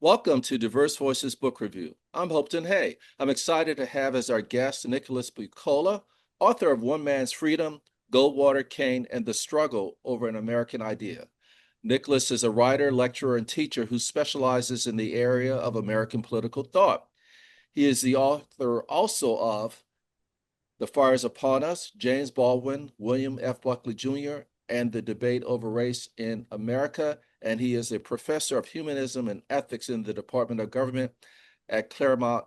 Welcome to Diverse Voices Book Review. I'm Hopeton Hay. I'm excited to have as our guest Nicholas Buccola, author of One Man's Freedom, Goldwater, King, and the Struggle Over an American Idea. Nicholas is a writer, lecturer, and teacher who specializes in the area of American political thought. He is the author also of The Fire is Upon Us, James Baldwin, William F. Buckley Jr., and the Debate Over Race in America. And he is a professor of humanism and ethics in the Department of Government at Claremont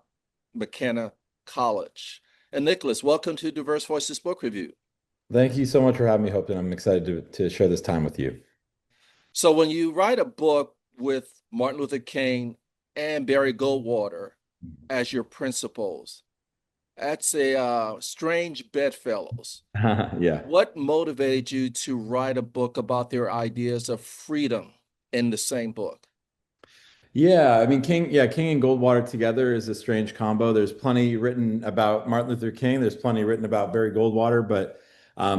McKenna College. And Nicholas, welcome to Diverse Voices Book Review. Thank you so much for having me, Hope, and I'm excited to share this time with you. So when you write a book with Martin Luther King and Barry Goldwater as your principals, that's a strange bedfellows. Yeah. What motivated you to write a book about their ideas of freedom in the same book? Yeah, I mean King and Goldwater together is a strange combo. There's plenty written about Martin Luther King, there's plenty written about Barry Goldwater, but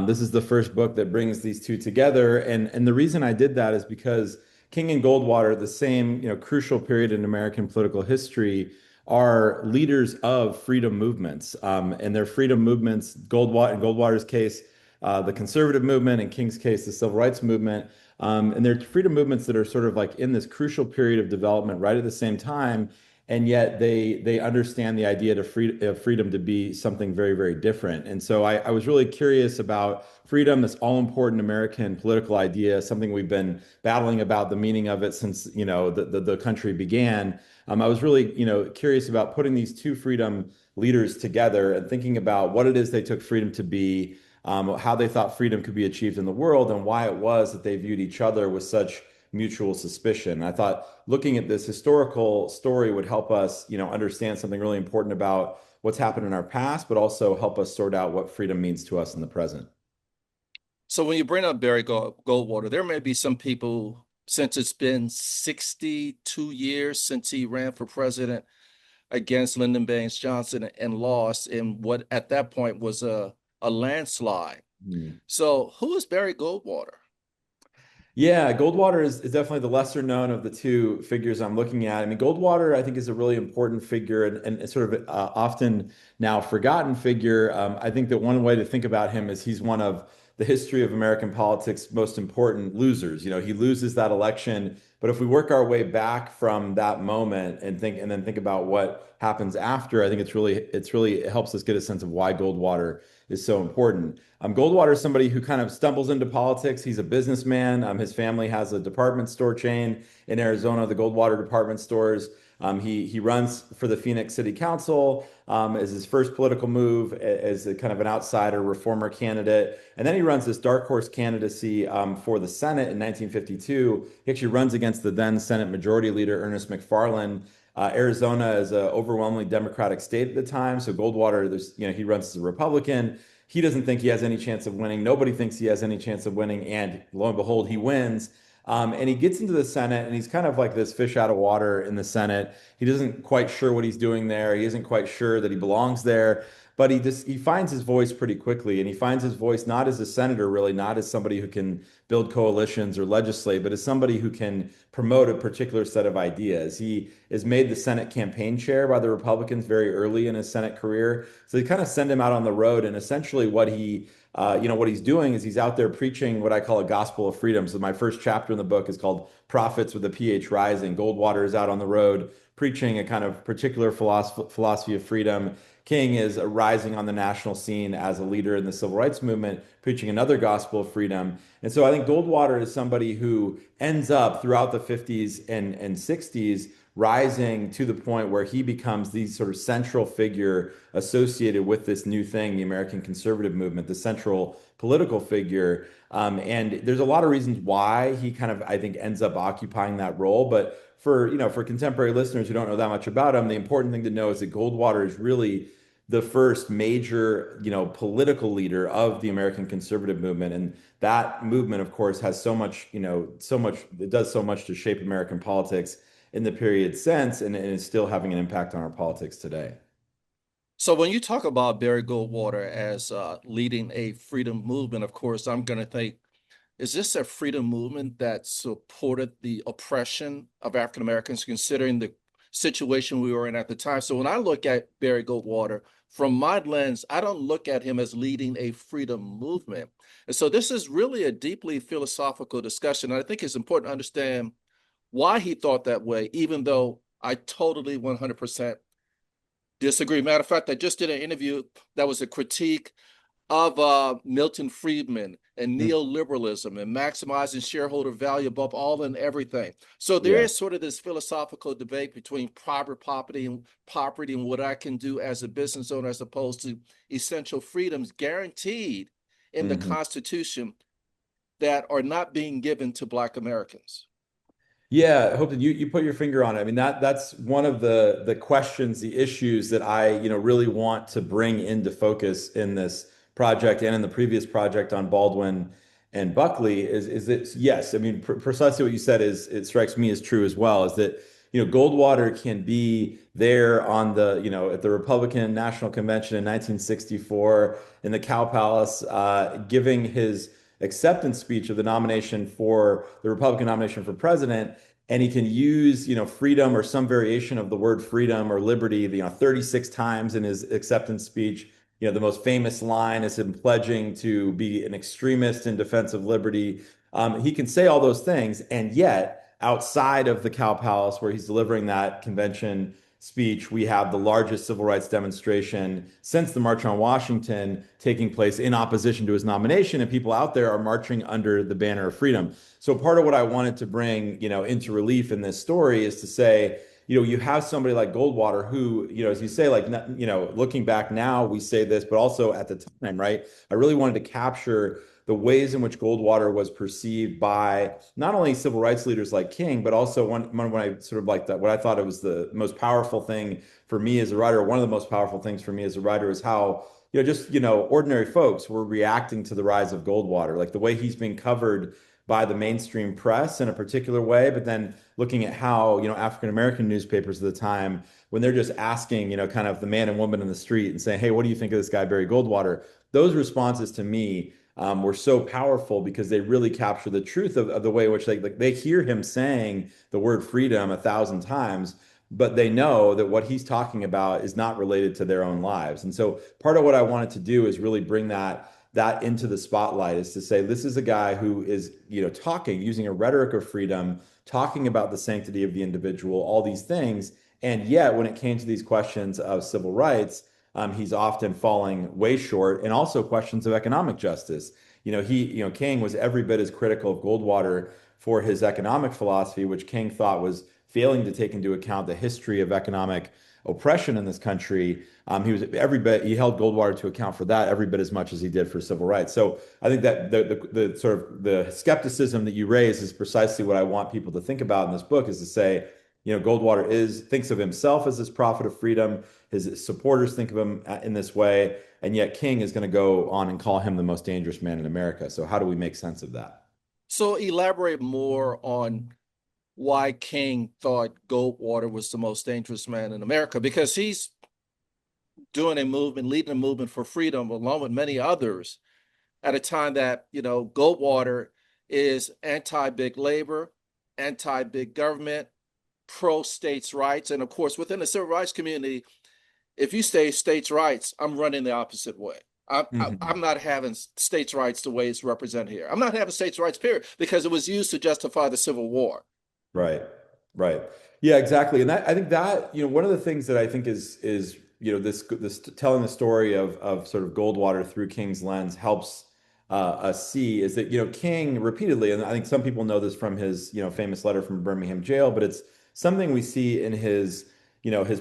this is the first book that brings these two together. And the reason I did that is because King and Goldwater, the same, crucial period in American political history, are leaders of freedom movements. And their freedom movements, in Goldwater's case, the conservative movement, in King's case, the civil rights movement. And they're freedom movements that are sort of like in this crucial period of development right at the same time. And yet they understand the idea of freedom to be something very, very different. And so I was really curious about freedom, this all-important American political idea, something we've been battling about the meaning of it since, the country began. I was really, curious about putting these two freedom leaders together and thinking about what it is they took freedom to be, how they thought freedom could be achieved in the world, and why it was that they viewed each other with such mutual suspicion. I thought looking at this historical story would help us, understand something really important about what's happened in our past, but also help us sort out what freedom means to us in the present. So when you bring up Barry Goldwater, there may be some people, since it's been 62 years since he ran for president against Lyndon Baines Johnson and lost in what at that point was a landslide. Hmm. So who is Barry Goldwater? Yeah, Goldwater is definitely the lesser known of the two figures I'm looking at. I mean, Goldwater, I think, is a really important figure and sort of often now forgotten figure. I think that one way to think about him is he's one of the history of American politics' most important losers. He loses that election, but if we work our way back from that moment and then think about what happens after, I think it helps us get a sense of why Goldwater is so important. Goldwater is somebody who kind of stumbles into politics. He's a businessman. His family has a department store chain in Arizona, the Goldwater department stores. He runs for the Phoenix City Council as his first political move as a kind of an outsider reformer candidate. And then he runs this dark horse candidacy for the Senate in 1952. He actually runs against the then Senate Majority Leader, Ernest McFarland. Arizona is an overwhelmingly Democratic state at the time. So Goldwater, he runs as a Republican. He doesn't think he has any chance of winning. Nobody thinks he has any chance of winning. And lo and behold, he wins. And he gets into the Senate and he's kind of like this fish out of water in the Senate. He doesn't quite sure what he's doing there. He isn't quite sure that he belongs there, but he finds his voice pretty quickly. And he finds his voice not as a senator, really, not as somebody who can build coalitions or legislate, but as somebody who can promote a particular set of ideas. He is made the Senate campaign chair by the Republicans very early in his Senate career. So they kind of send him out on the road. And essentially what he's doing is he's out there preaching what I call a gospel of freedom. So my first chapter in the book is called Prophets with a PH Rising. Goldwater is out on the road preaching a kind of particular philosophy of freedom. King is rising on the national scene as a leader in the civil rights movement, preaching another gospel of freedom. And so I think Goldwater is somebody who ends up throughout the 50s and 60s rising to the point where he becomes the sort of central figure associated with this new thing, the American conservative movement, the central political figure. And there's a lot of reasons why he kind of, I think, ends up occupying that role. But for contemporary listeners who don't know that much about him, the important thing to know is that Goldwater is really the first major, political leader of the American conservative movement. And that movement, of course, has it does so much to shape American politics in the period since, and is still having an impact on our politics today. So when you talk about Barry Goldwater as leading a freedom movement, of course, I'm going to think is this a freedom movement that supported the oppression of African Americans, considering the situation we were in at the time? So when I look at Barry Goldwater, from my lens, I don't look at him as leading a freedom movement. And so this is really a deeply philosophical discussion. And I think it's important to understand why he thought that way, even though I totally 100% disagree. Matter of fact, I just did an interview that was a critique of Milton Friedman and Mm. neoliberalism and maximizing shareholder value above all and everything. So there Yeah. is sort of this philosophical debate between private property and what I can do as a business owner as opposed to essential freedoms guaranteed in the Mhm. Constitution that are not being given to Black Americans. Yeah, I hope that you put your finger on it. I mean, that's one of the questions, the issues that I, really want to bring into focus in this project and in the previous project on Baldwin and Buckley is that yes, I mean precisely what you said is it strikes me as true as well, is that Goldwater can be there on the, at the Republican National Convention in 1964 in the Cow Palace, giving his acceptance speech of the nomination for the Republican nomination for president, and he can use, freedom or some variation of the word freedom or liberty, 36 times in his acceptance speech. The most famous line is him pledging to be an extremist in defense of liberty. He can say all those things, and yet outside of the Cow Palace, where he's delivering that convention speech, we have the largest civil rights demonstration since the March on Washington taking place in opposition to his nomination, and people out there are marching under the banner of freedom. So part of what I wanted to bring, into relief in this story is to say, you have somebody like Goldwater who, as you say, like, looking back now, we say this, but also at the time, right? I really wanted to capture the ways in which Goldwater was perceived by not only civil rights leaders like King, but also when I sort of like that, what I thought it was the most powerful thing for me as a writer, one of the most powerful things for me as a writer is how, just, ordinary folks were reacting to the rise of Goldwater, like the way he's being covered by the mainstream press in a particular way, but then looking at how, African American newspapers at the time, when they're just asking, kind of the man and woman in the street and saying, hey, what do you think of this guy, Barry Goldwater? Those responses to me were so powerful because they really capture the truth of the way in which they hear him saying the word freedom 1,000 times, but they know that what he's talking about is not related to their own lives. And so part of what I wanted to do is really bring that into the spotlight, is to say this is a guy who is, talking using a rhetoric of freedom, talking about the sanctity of the individual, all these things. And yet when it came to these questions of civil rights, he's often falling way short, and also questions of economic justice. King was every bit as critical of Goldwater for his economic philosophy, which King thought was failing to take into account the history of economic oppression in this country. He held Goldwater to account for that every bit as much as he did for civil rights. So I think that the sort of the skepticism that you raise is precisely what I want people to think about in this book, is to say, Goldwater thinks of himself as this prophet of freedom. His supporters think of him in this way, and yet King is going to go on and call him the most dangerous man in America. So how do we make sense of that? So elaborate more on why King thought Goldwater was the most dangerous man in America, because he's doing a movement, leading a movement for freedom, along with many others, at a time that, Goldwater is anti-big labor, anti-big government, pro-states' rights. And of course, within the civil rights community, if you say states' rights, I'm running the opposite way. I'm Mhm. not having states' rights the way it's represented here. I'm not having states' rights, period, because it was used to justify the Civil War. Right. Right. Yeah, exactly. And I think that, one of the things that I think is, this telling the story of sort of Goldwater through King's lens helps us see is that, King repeatedly, and I think some people know this from his, famous letter from Birmingham jail, but it's something we see in his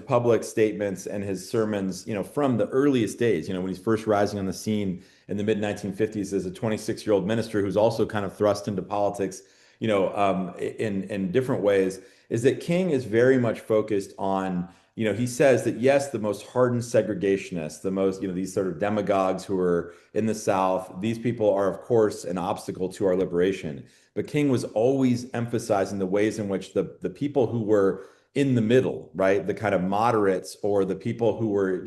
public statements and his sermons, from the earliest days, when he's first rising on the scene in the mid 1950s as a 26-year-old minister who's also kind of thrust into politics, in different ways, is that King is very much focused on, he says that yes, the most hardened segregationists, the most, these sort of demagogues who are in the South, these people are, of course, an obstacle to our liberation. But King was always emphasizing the ways in which the people who were in the middle, right, the kind of moderates, or the people who were,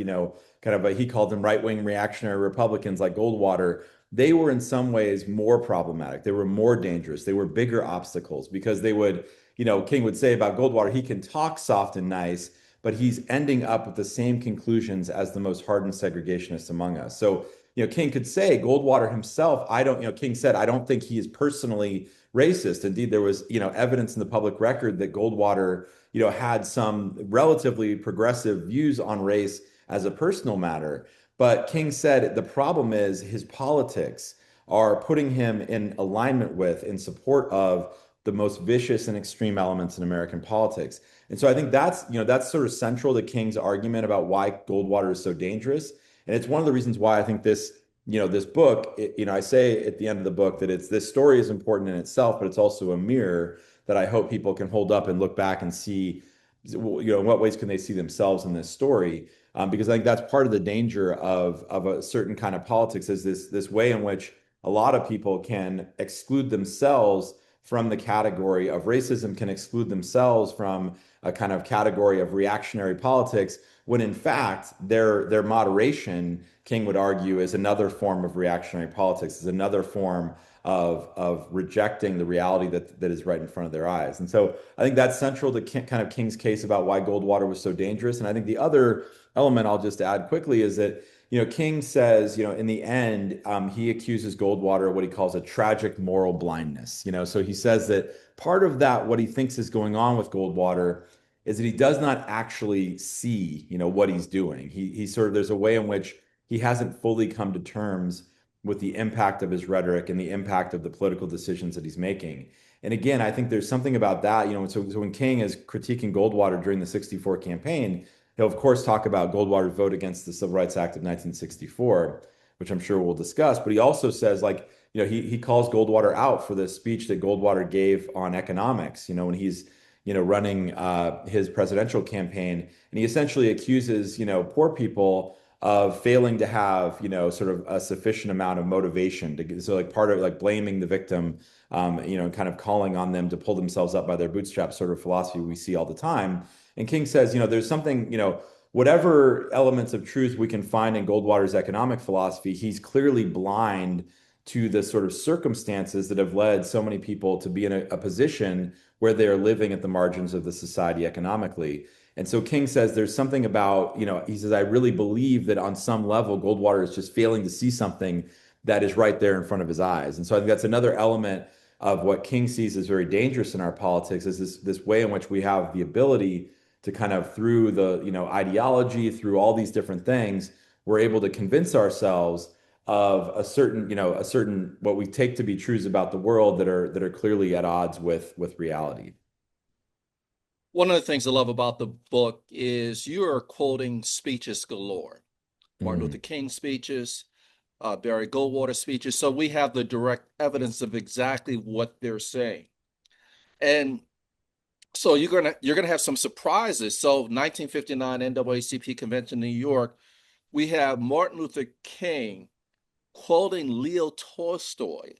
kind of he called them right-wing reactionary Republicans like Goldwater, they were in some ways more problematic. They were more dangerous. They were bigger obstacles because they would, King would say about Goldwater, he can talk soft and nice, but he's ending up with the same conclusions as the most hardened segregationists among us. So, King could say Goldwater himself, I don't, King said, I don't think he is personally racist. Indeed, there was, evidence in the public record that Goldwater, had some relatively progressive views on race as a personal matter. But King said the problem is his politics are putting him in alignment with, in support of the most vicious and extreme elements in American politics. And so I think that's sort of central to King's argument about why Goldwater is so dangerous. And it's one of the reasons why I think this book, I say at the end of the book that this story is important in itself, but it's also a mirror that I hope people can hold up and look back and see, in what ways can they see themselves in this story? Because I think that's part of the danger of a certain kind of politics is this way in which a lot of people can exclude themselves from the category of racism, can exclude themselves from a kind of category of reactionary politics, when in fact their moderation, King would argue, is another form of reactionary politics, is another form of rejecting the reality that is right in front of their eyes. And so I think that's central to kind of King's case about why Goldwater was so dangerous. And I think the other element I'll just add quickly is that King says, in the end, he accuses Goldwater of what he calls a tragic moral blindness. So he says that part of that, what he thinks is going on with Goldwater, is that he does not actually see, what he's doing. He sort of, there's a way in which he hasn't fully come to terms with the impact of his rhetoric and the impact of the political decisions that he's making. And again, I think there's something about that, so when King is critiquing Goldwater during the 64 campaign, he'll of course talk about Goldwater's vote against the Civil Rights Act of 1964, which I'm sure we'll discuss. But he also says, he calls Goldwater out for the speech that Goldwater gave on economics, when he's, running his presidential campaign. And he essentially accuses, poor people of failing to have, sort of a sufficient amount of motivation to, so part of blaming the victim, kind of calling on them to pull themselves up by their bootstraps, sort of philosophy we see all the time. And King says, there's something, whatever elements of truth we can find in Goldwater's economic philosophy, he's clearly blind to the sort of circumstances that have led so many people to be in a position where they are living at the margins of the society economically. And so King says there's something about, he says, I really believe that on some level, Goldwater is just failing to see something that is right there in front of his eyes. And so I think that's another element of what King sees as very dangerous in our politics, is this way in which we have the ability to kind of, through the, ideology, through all these different things, we're able to convince ourselves of a certain what we take to be truths about the world that are clearly at odds with reality. One of the things I love about the book is you are quoting speeches galore. Martin Luther King speeches, Barry Goldwater speeches. So we have the direct evidence of exactly what they're saying. And so you're gonna have some surprises. So 1959 NAACP convention in New York, we have Martin Luther King quoting Leo Tolstoy,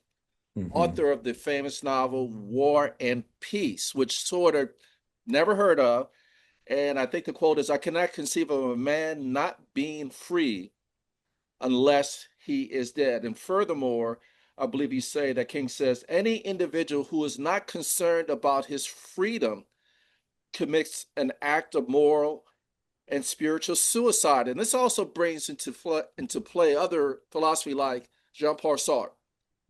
author of the famous novel War and Peace, which sort of never heard of. And I think the quote is, I cannot conceive of a man not being free unless he is dead. And furthermore, I believe you say that King says, any individual who is not concerned about his freedom commits an act of moral and spiritual suicide. And this also brings into play other philosophy like Jean-Paul Sartre,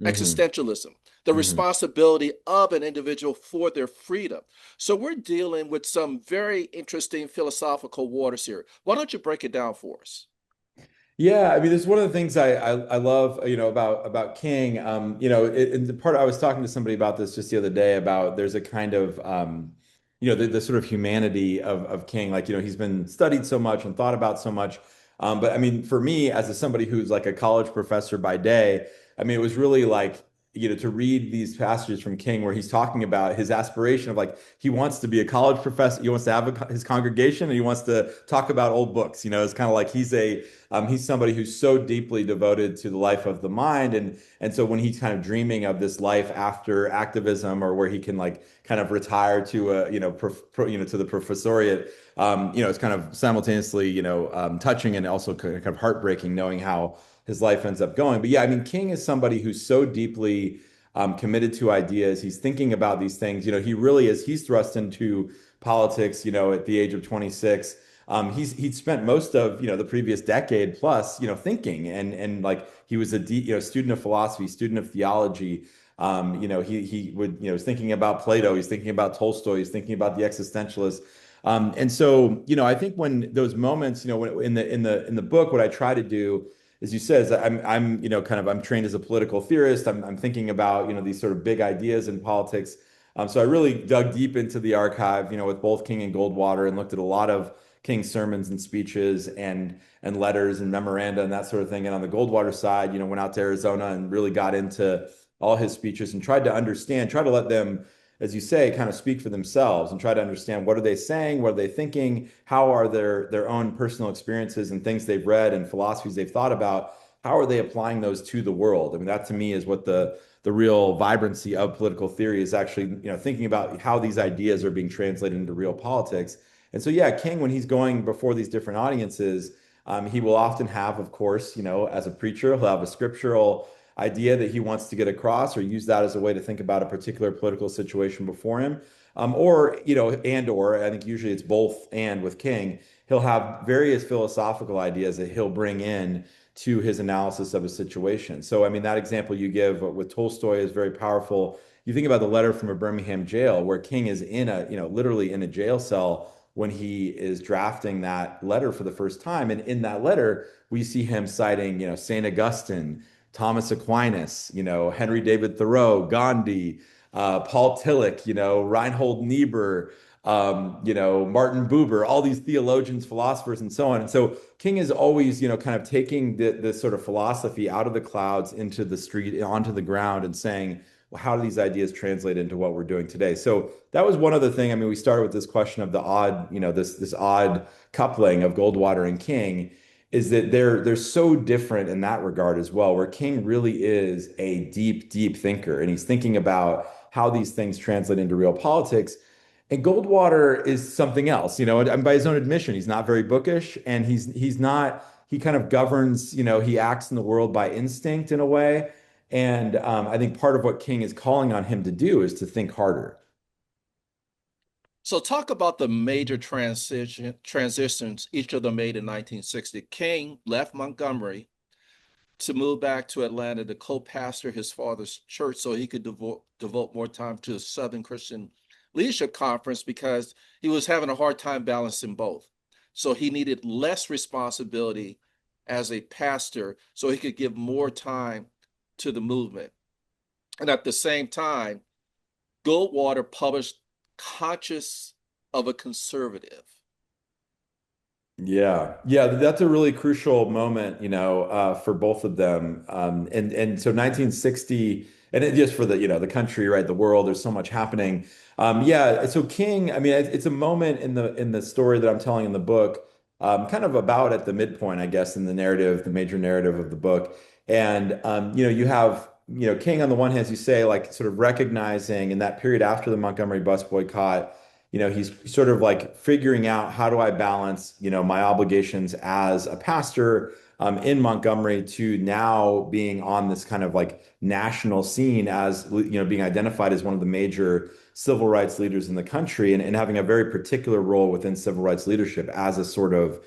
existentialism, the responsibility of an individual for their freedom. So we're dealing with some very interesting philosophical waters here. Why don't you break it down for us? Yeah, I mean, this is one of the things I love, about King. In the part I was talking to somebody about this just the other day about there's a kind of, the sort of humanity of King. He's been studied so much and thought about so much. But I mean, for me, as somebody who's like a college professor by day, I mean, it was really to read these passages from King where he's talking about his aspiration of he wants to be a college professor, he wants to have his congregation, and he wants to talk about old books. It's kind of he's somebody who's so deeply devoted to the life of the mind, and so when he's kind of dreaming of this life after activism, or where he can kind of retire to to the professoriate, it's kind of simultaneously touching and also kind of heartbreaking knowing how his life ends up going. But yeah, I mean, King is somebody who's so deeply committed to ideas. He's thinking about these things. He really is. He's thrust into politics, at the age of 26. He'd spent most of, the previous decade plus, thinking and like he was a student of philosophy, student of theology. He would, was thinking about Plato, he's thinking about Tolstoy, he's thinking about the existentialists. And so, I think when those moments, when, in the book, what I try to do, as you said, is I'm I'm trained as a political theorist. I'm thinking about, these sort of big ideas in politics. So I really dug deep into the archive, with both King and Goldwater, and looked at a lot of King's sermons and speeches and letters and memoranda and that sort of thing. And on the Goldwater side, went out to Arizona and really got into all his speeches and tried to understand, try to let them, as you say, kind of speak for themselves and try to understand what are they saying, what are they thinking, how are their own personal experiences and things they've read and philosophies they've thought about, how are they applying those to the world? I mean, that to me is what the real vibrancy of political theory is actually, thinking about how these ideas are being translated into real politics. And so, yeah, King, when he's going before these different audiences, he will often have, of course, as a preacher, he'll have a scriptural idea that he wants to get across or use that as a way to think about a particular political situation before him. Or I think usually it's both and with King, he'll have various philosophical ideas that he'll bring in to his analysis of a situation. So, I mean, that example you give with Tolstoy is very powerful. You think about the letter from a Birmingham jail where King is literally in a jail cell when he is drafting that letter for the first time. And in that letter, we see him citing, St. Augustine, Thomas Aquinas, Henry David Thoreau, Gandhi, Paul Tillich, Reinhold Niebuhr, Martin Buber, all these theologians, philosophers, and so on. And so King is always, kind of taking this sort of philosophy out of the clouds into the street, onto the ground, and saying, well, how do these ideas translate into what we're doing today? So that was one other thing. I mean, we started with this question of the odd, this odd coupling of Goldwater and King, is that they're so different in that regard as well, where King really is a deep, deep thinker, and he's thinking about how these things translate into real politics. And Goldwater is something else, and by his own admission, he's not very bookish, and he's not, he kind of governs, he acts in the world by instinct in a way. And I think part of what King is calling on him to do is to think harder. So talk about the major transitions each of them made in 1960. King left Montgomery to move back to Atlanta to co-pastor his father's church so he could devote more time to the Southern Christian Leadership Conference because he was having a hard time balancing both. So he needed less responsibility as a pastor so he could give more time to the movement. And at the same time, Goldwater published Conscious of a Conservative. Yeah, yeah, that's a really crucial moment, for both of them. And so 1960, and just for the country, right, the world, there's so much happening. Yeah, so King, I mean, it's a moment in the story that I'm telling in the book, kind of about at the midpoint, I guess, in the narrative, the major narrative of the book. And you have King on the one hand, as you say, like sort of recognizing in that period after the Montgomery bus boycott. He's sort of like figuring out how do I balance, my obligations as a pastor in Montgomery to now being on this kind of like national scene as, being identified as one of the major civil rights leaders in the country and having a very particular role within civil rights leadership as a sort of,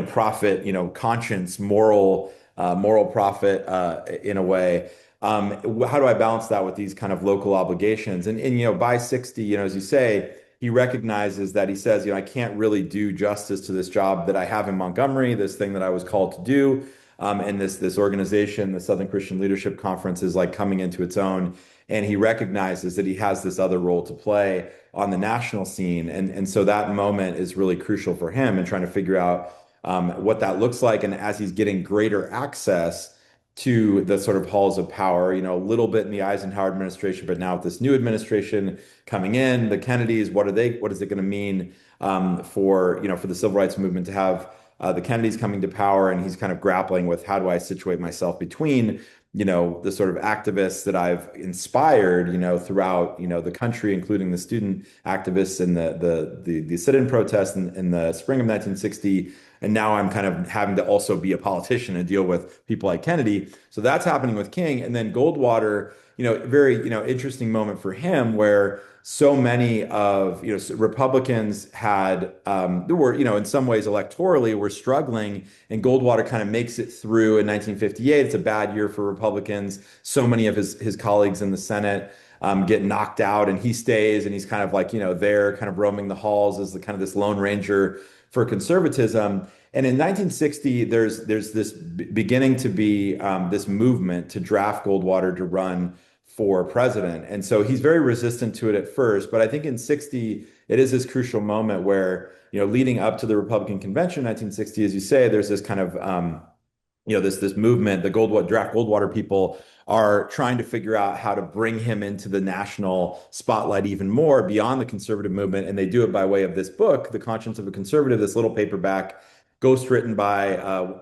prophet, conscience, moral prophet in a way. How do I balance that with these kind of local obligations? And by 60, as you say, he recognizes that he says, I can't really do justice to this job that I have in Montgomery, this thing that I was called to do. And this organization, the Southern Christian Leadership Conference, is like coming into its own. And he recognizes that he has this other role to play on the national scene. And so that moment is really crucial for him in trying to figure out what that looks like. And as he's getting greater access to the sort of halls of power, a little bit in the Eisenhower administration, but now with this new administration coming in, the Kennedys, what is it going to mean for the civil rights movement to have the Kennedys coming to power? And he's kind of grappling with how do I situate myself between the sort of activists that I've inspired, throughout, the country, including the student activists and the sit-in protests in the spring of 1960. And now I'm kind of having to also be a politician and deal with people like Kennedy. So that's happening with King. And then Goldwater, very, interesting moment for him where so many of, Republicans were, in some ways electorally were struggling, and Goldwater kind of makes it through in 1958. It's a bad year for Republicans. So many of his colleagues in the Senate get knocked out, and he stays, and he's kind of like, there kind of roaming the halls as the kind of this Lone Ranger for conservatism. And in 1960, there's this beginning to be this movement to draft Goldwater to run for president. And so he's very resistant to it at first. But I think in 60, it is this crucial moment where, leading up to the Republican convention in 1960, as you say, there's this kind of, this movement, the draft Goldwater people are trying to figure out how to bring him into the national spotlight even more beyond the conservative movement. And they do it by way of this book, The Conscience of a Conservative, this little paperback, ghostwritten by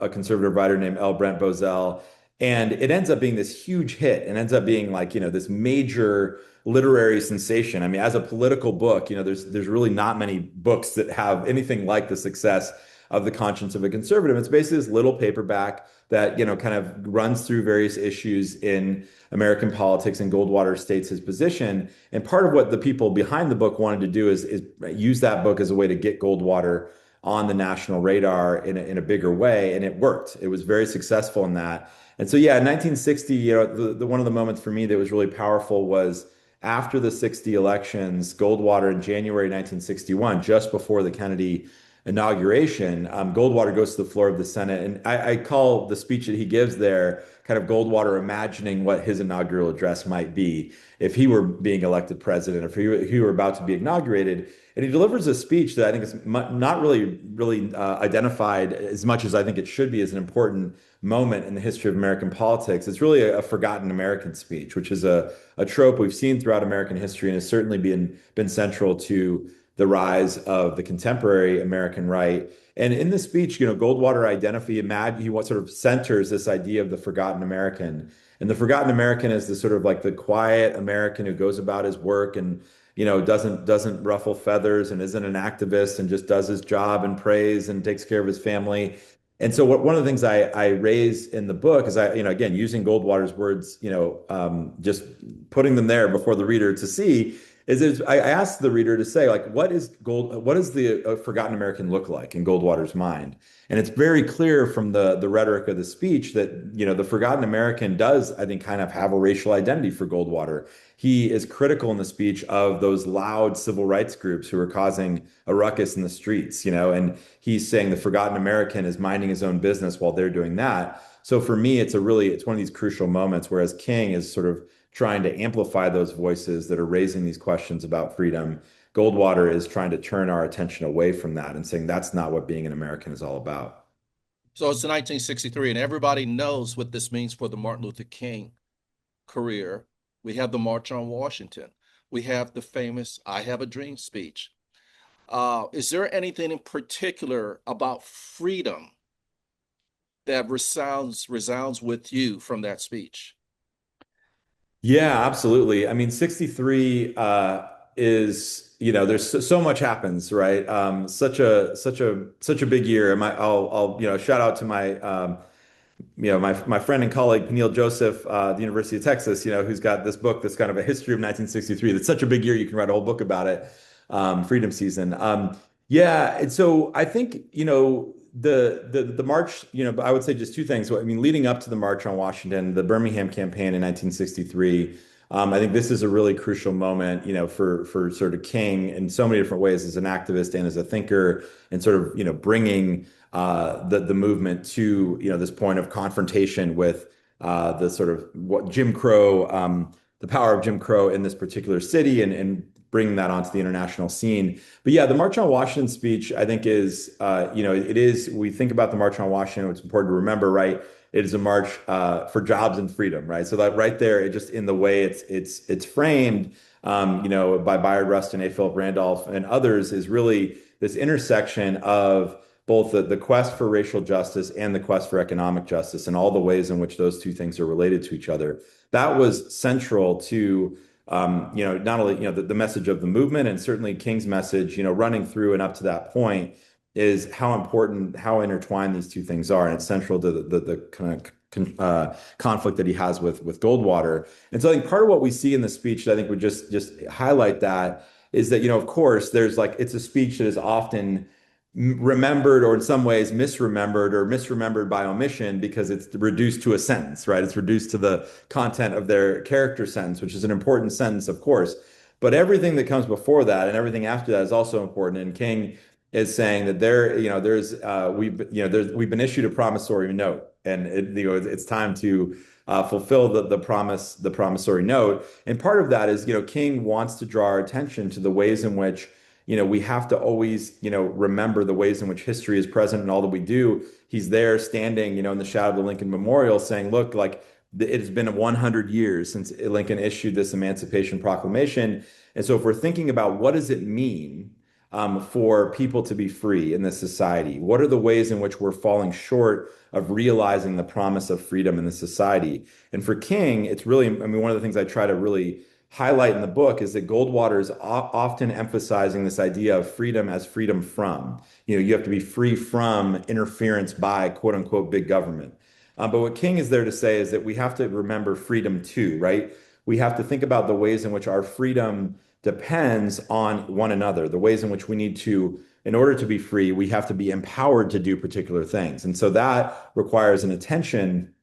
a conservative writer named L. Brent Bozell. And it ends up being this huge hit and ends up being like, this major literary sensation. I mean, as a political book, there's really not many books that have anything like the success of The Conscience of a Conservative. It's basically this little paperback that, kind of runs through various issues in American politics, and Goldwater states his position. And part of what the people behind the book wanted to do is use that book as a way to get Goldwater on the national radar in a bigger way. And it worked. It was very successful in that. And so, yeah, in 1960, one of the moments for me that was really powerful was after the 60 elections, Goldwater in January 1961, just before the Kennedy inauguration, Goldwater goes to the floor of the Senate. And I call the speech that he gives there kind of Goldwater imagining what his inaugural address might be if he were being elected president, if he were about to be inaugurated. And he delivers a speech that I think is not really identified as much as I think it should be as an important moment in the history of American politics. It's really a forgotten American speech, which is a trope we've seen throughout American history and has certainly been central to the rise of the contemporary American right. And in this speech, Goldwater he sort of centers this idea of the forgotten American. And the forgotten American is the sort of like the quiet American who goes about his work and doesn't ruffle feathers and isn't an activist and just does his job and prays and takes care of his family. And so one of the things I raise in the book is again, using Goldwater's words, just putting them there before the reader to see is I asked the reader to say, like, what does the forgotten American look like in Goldwater's mind? And it's very clear from the rhetoric of the speech that, the forgotten American does, I think, kind of have a racial identity for Goldwater. He is critical in the speech of those loud civil rights groups who are causing a ruckus in the streets, and he's saying the forgotten American is minding his own business while they're doing that. So for me, it's one of these crucial moments, whereas King is sort of trying to amplify those voices that are raising these questions about freedom. Goldwater is trying to turn our attention away from that and saying that's not what being an American is all about. So it's 1963, and everybody knows what this means for the Martin Luther King career. We have the March on Washington. We have the famous I Have a Dream speech. Is there anything in particular about freedom that resounds with you from that speech? Yeah, absolutely. I mean, 63 is, there's so much happens, right? Such a big year. I'll shout out to my friend and colleague Peniel Joseph, the University of Texas, who's got this book that's kind of a history of 1963. That's such a big year, you can write a whole book about it. Freedom Season. Yeah, and so I think, the march, I would say just two things. So, I mean, leading up to the March on Washington, the Birmingham campaign in 1963, I think this is a really crucial moment, for sort of King in so many different ways as an activist and as a thinker, and sort of, bringing the movement to, this point of confrontation with the sort of what Jim Crow, the power of Jim Crow in this particular city, and bringing that onto the international scene. But yeah, the March on Washington speech, I think we think about the March on Washington, it's important to remember, right? It is a march for jobs and freedom, right? So that right there, it just in the way it's framed, by Bayard Rustin, A. Philip Randolph, and others, is really this intersection of both the quest for racial justice and the quest for economic justice and all the ways in which those two things are related to each other. That was central to not only, the message of the movement and certainly King's message, running through and up to that point is how important, how intertwined these two things are. And it's central to the kind of conflict that he has with Goldwater. And so I think part of what we see in the speech that I think would just highlight that is that, of course, there's like, it's a speech that is often remembered or in some ways misremembered by omission because it's reduced to a sentence, right? It's reduced to the content of their character sentence, which is an important sentence, of course. But everything that comes before that and everything after that is also important. And King is saying that we've been issued a promissory note, and it's time to fulfill the promissory note. And part of that is, King wants to draw our attention to the ways in which we have to always, remember the ways in which history is present in all that we do. He's there standing, in the shadow of the Lincoln Memorial saying, look, like it has been 100 years since Lincoln issued this Emancipation Proclamation. And so if we're thinking about what does it mean for people to be free in this society, what are the ways in which we're falling short of realizing the promise of freedom in the society? And for King, it's really, one of the things I try to really highlight in the book is that Goldwater is often emphasizing this idea of freedom as freedom from. You have to be free from interference by quote unquote big government. But what King is there to say is that we have to remember freedom too, right? We have to think about the ways in which our freedom depends on one another, the ways in which we need to, in order to be free, we have to be empowered to do particular things. And so that requires an attention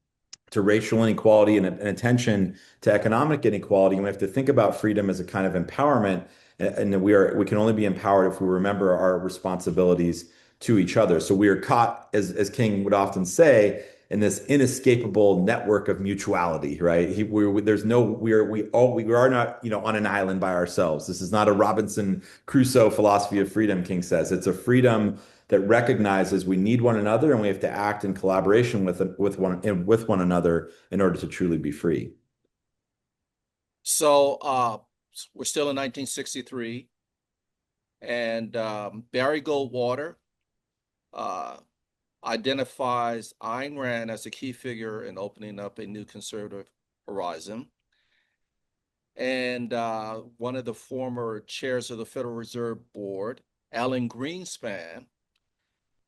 to racial inequality and an attention to economic inequality. And we have to think about freedom as a kind of empowerment. And we can only be empowered if we remember our responsibilities to each other. So we are caught, as King would often say, in this inescapable network of mutuality, right? We are not, on an island by ourselves. This is not a Robinson Crusoe philosophy of freedom, King says. It's a freedom that recognizes we need one another and we have to act in collaboration with one another in order to truly be free. So we're still in 1963, and Barry Goldwater identifies Ayn Rand as a key figure in opening up a new conservative horizon. And one of the former chairs of the Federal Reserve Board, Alan Greenspan,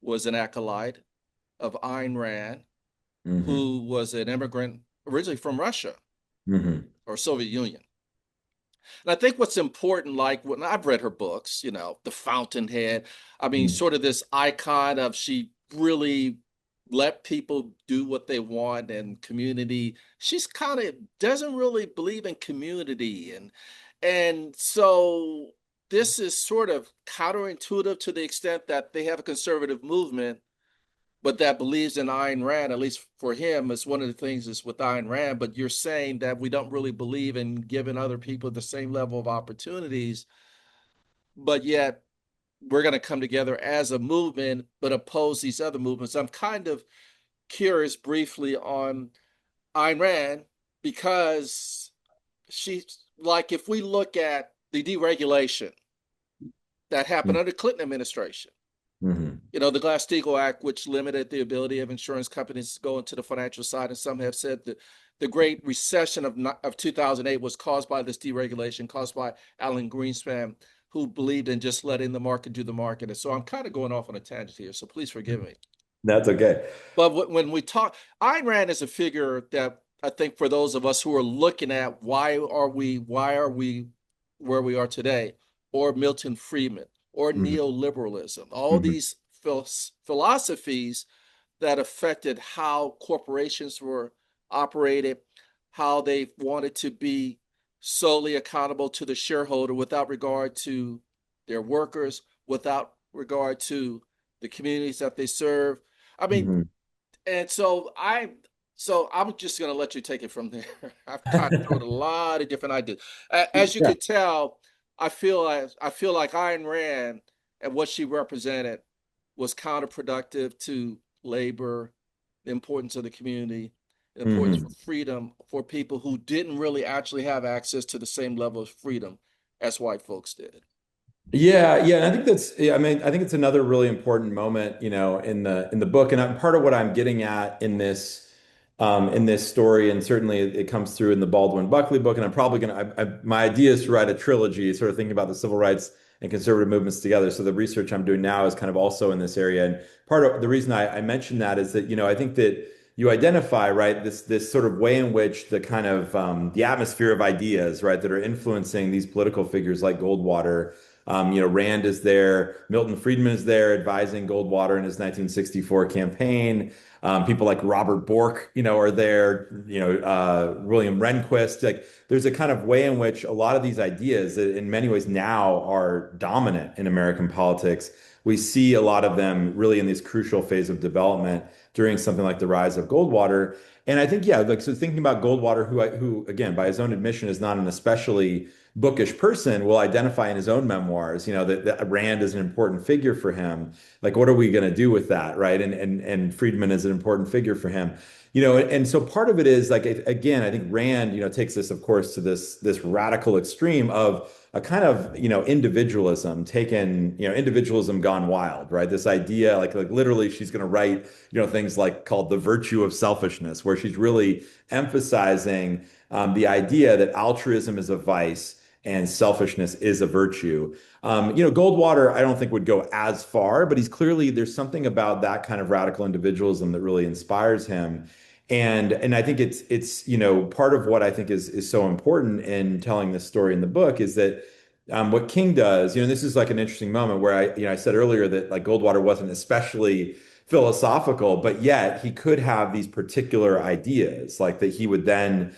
was an acolyte of Ayn Rand, Mm-hmm. who was an immigrant originally from Russia or Soviet Union. And I think what's important, like when I've read her books, The Fountainhead, sort of this icon of she really let people do what they want and community. She's kind of doesn't really believe in community. And so this is sort of counterintuitive to the extent that they have a conservative movement, but that believes in Ayn Rand, at least for him, is one of the things is with Ayn Rand. But you're saying that we don't really believe in giving other people the same level of opportunities, but yet we're going to come together as a movement, but oppose these other movements. I'm kind of curious briefly on Ayn Rand because she's like, if we look at the deregulation that happened under Clinton administration, the Glass-Steagall Act, which limited the ability of insurance companies to go into the financial side, and some have said that the Great Recession of 2008 was caused by this deregulation, caused by Alan Greenspan, who believed in just letting the market do the market. And so I'm kind of going off on a tangent here, so please forgive me. That's okay. But when we talk, Ayn Rand is a figure that I think for those of us who are looking at why are we where we are today, or Milton Friedman, or neoliberalism, all these philosophies that affected how corporations were operated, how they wanted to be solely accountable to the shareholder without regard to their workers, without regard to the communities that they serve. And so I'm just going to let you take it from there. I've kind of thrown a lot of different ideas. As you could tell, I feel like Ayn Rand and what she represented was counterproductive to labor, the importance of the community, the importance for freedom for people who didn't really actually have access to the same level of freedom as white folks did. Yeah, and I think that's, yeah, I mean, I think it's another really important moment, in the book, and part of what I'm getting at in this story, and certainly it comes through in the Baldwin Buckley book, and I'm probably gonna, my idea is to write a trilogy, sort of thinking about the civil rights and conservative movements together. So the research I'm doing now is kind of also in this area, and part of the reason I mentioned that is that, I think that you identify, right, this sort of way in which the kind of the atmosphere of ideas, right, that are influencing these political figures like Goldwater. Rand is there, Milton Friedman is there advising Goldwater in his 1964 campaign. People like Robert Bork, are there. William Rehnquist. Like, there's a kind of way in which a lot of these ideas, that in many ways now are dominant in American politics. We see a lot of them really in this crucial phase of development during something like the rise of Goldwater. And I think, yeah, like, so thinking about Goldwater, who again, by his own admission, is not an especially bookish person, will identify in his own memoirs, that Rand is an important figure for him. Like, what are we going to do with that, right? And Friedman is an important figure for him. And so part of it is like, again, I think Rand, takes this, of course, to this radical extreme of a kind of, individualism taken, individualism gone wild, right? This idea, like literally, she's going to write, things like called the virtue of selfishness, where she's really emphasizing the idea that altruism is a vice and selfishness is a virtue. Goldwater, I don't think would go as far, but there's something about that kind of radical individualism that really inspires him. And I think it's part of what I think is so important in telling this story in the book is that what King does, this is like an interesting moment where I said earlier that like Goldwater wasn't especially philosophical, but yet he could have these particular ideas, like that he would then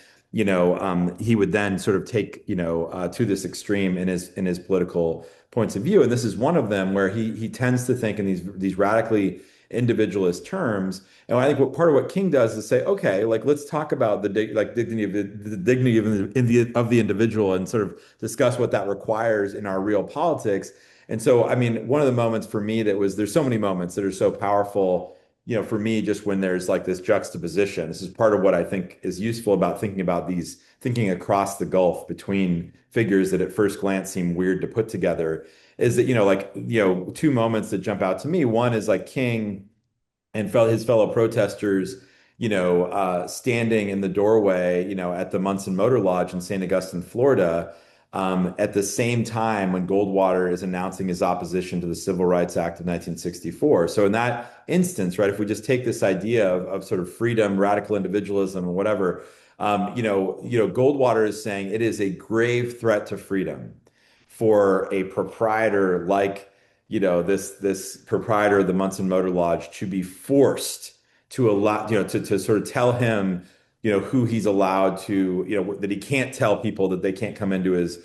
sort of take, to this extreme in his political points of view. And this is one of them where he tends to think in these radically individualist terms. And I think what part of what King does is say, okay, like let's talk about dignity of the dignity of the individual and sort of discuss what that requires in our real politics. And so, I mean, one of the moments for me there's so many moments that are so powerful, for me, just when there's like this juxtaposition. This is part of what I think is useful about thinking across the gulf between figures that at first glance seem weird to put together, is that, two moments that jump out to me. One is like King and his fellow protesters, standing in the doorway, at the Munson Motor Lodge in St. Augustine, Florida, at the same time when Goldwater is announcing his opposition to the Civil Rights Act of 1964. So in that instance, right, if we just take this idea of sort of freedom, radical individualism, and whatever, Goldwater is saying it is a grave threat to freedom for a proprietor like, this proprietor of the Munson Motor Lodge to be forced to allow, to sort of tell him, who he's allowed to, that he can't tell people that they can't come into his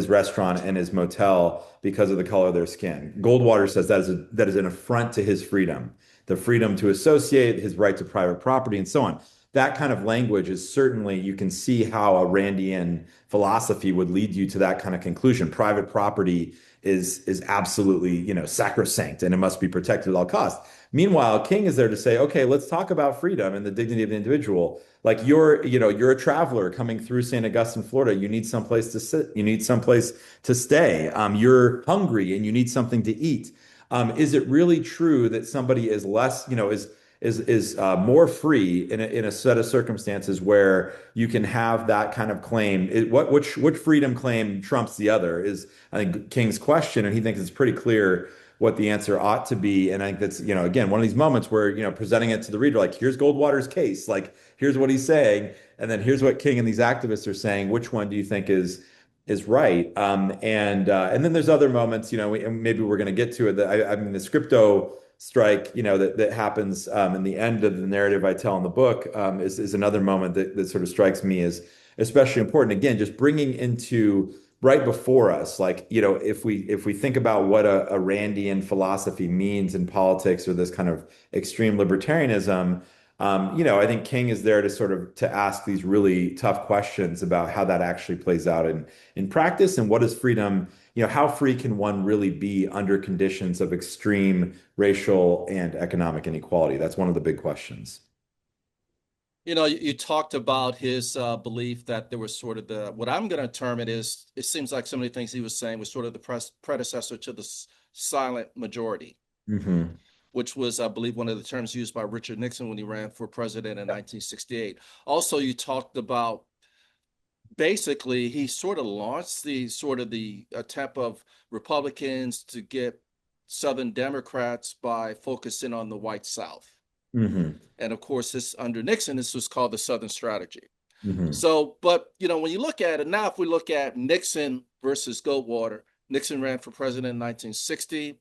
restaurant and his motel because of the color of their skin. Goldwater says that is an affront to his freedom, the freedom to associate, his right to private property, and so on. That kind of language is certainly, you can see how a Randian philosophy would lead you to that kind of conclusion. Private property is absolutely, sacrosanct, and it must be protected at all costs. Meanwhile, King is there to say, okay, let's talk about freedom and the dignity of the individual. Like you're a traveler coming through St. Augustine, Florida. You need someplace to sit. You need someplace to stay. You're hungry and you need something to eat. Is it really true that somebody is less, is more free in a set of circumstances where you can have that kind of claim? Which freedom claim trumps the other is, I think, King's question, and he thinks it's pretty clear what the answer ought to be. And I think that's, again, one of these moments where, presenting it to the reader, like, here's Goldwater's case, like, here's what he's saying, and then here's what King and these activists are saying. Which one do you think is right? And then there's other moments, and maybe we're going to get to it. That I mean, the scripto strike, that happens in the end of the narrative I tell in the book, is another moment that sort of strikes me as especially important. Again, just bringing into right before us, like, if we think about what a Randian philosophy means in politics, or this kind of extreme libertarianism, I think King is there to sort of to ask these really tough questions about how that actually plays out in practice, and what is freedom, how free can one really be under conditions of extreme racial and economic inequality? That's one of the big questions. You talked about his belief that there was sort of what I'm going to term it is, it seems like some of the things he was saying was sort of the predecessor to the silent majority, Hmm. which was, I believe, one of the terms used by Richard Nixon when he ran for president in 1968. Also, you talked about basically he sort of launched the attempt of Republicans to get Southern Democrats by focusing on the white South. Hmm. And of course, this under Nixon, this was called the Southern Strategy. Hmm. So, but when you look at it now, if we look at Nixon versus Goldwater, Nixon ran for president in 1960,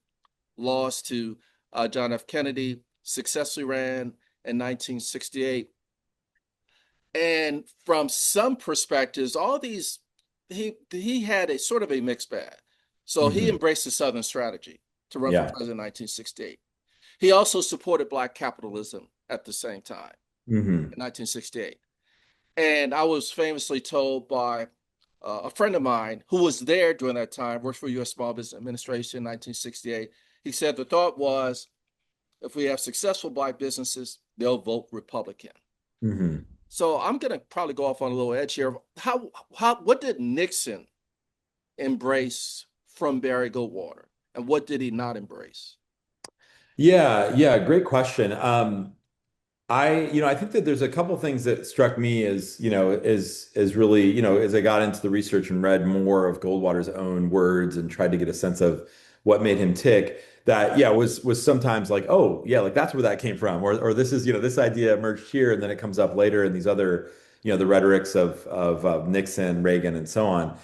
lost to John F. Kennedy, successfully ran in 1968. And from some perspectives, all these he had a sort of a mixed bag. So he Hmm. embraced the Southern strategy to run for Yeah. president in 1968. He also supported black capitalism at the same time Hmm. in 1968. And I was famously told by a friend of mine who was there during that time, worked for U.S. Small Business Administration in 1968. He said the thought was, if we have successful black businesses, they'll vote Republican. Hmm. So I'm going to probably go off on a little edge here. What did Nixon embrace from Barry Goldwater, and what did he not embrace? Yeah, yeah, great question. I think that there's a couple things that struck me as, as really, as I got into the research and read more of Goldwater's own words and tried to get a sense of what made him tick, that yeah, was sometimes like, oh, yeah, like that's where that came from, or this is, this idea emerged here, and then it comes up later in these other, the rhetorics of Nixon, Reagan, and so on.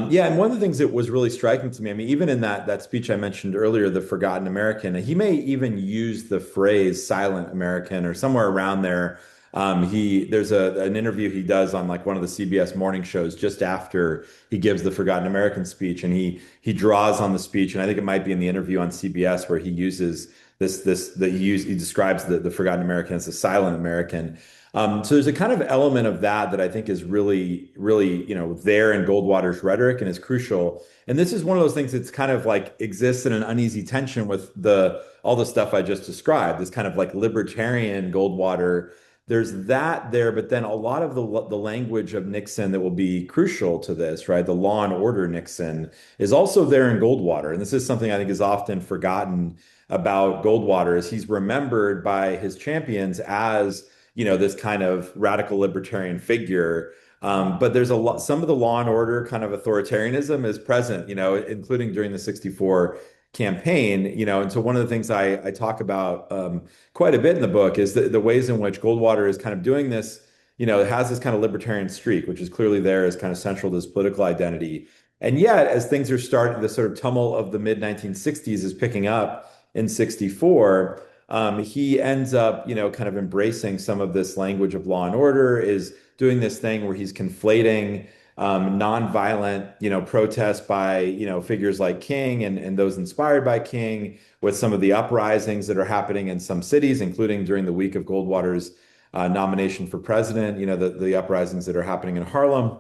Yeah, and one of the things that was really striking to me, I mean, even in that speech I mentioned earlier, the Forgotten American, he may even use the phrase "silent American" or somewhere around there. There's an interview he does on like one of the CBS morning shows just after he gives the Forgotten American speech, and he draws on the speech, and I think it might be in the interview on CBS where he uses this that he describes the Forgotten American as a silent American. So there's a kind of element of that I think is really, really, there in Goldwater's rhetoric and is crucial. And this is one of those things that's kind of like exists in an uneasy tension with the all the stuff I just described, this kind of like libertarian Goldwater. There's that there, but then a lot of the language of Nixon that will be crucial to this, right? The law and order Nixon is also there in Goldwater. And this is something I think is often forgotten about Goldwater, is he's remembered by his champions as this kind of radical libertarian figure. But there's a lot, some of the law and order kind of authoritarianism is present, including during the 64 campaign, and so one of the things I talk about quite a bit in the book is the ways in which Goldwater is kind of doing this, it has this kind of libertarian streak, which is clearly there as kind of central to his political identity. And yet, as things are starting, the sort of tumult of the mid 1960s is picking up in 64. He ends up, kind of embracing some of this language of law and order, is doing this thing where he's conflating nonviolent, protests by, figures like King and those inspired by King with some of the uprisings that are happening in some cities, including during the week of Goldwater's nomination for president, the uprisings that are happening in Harlem.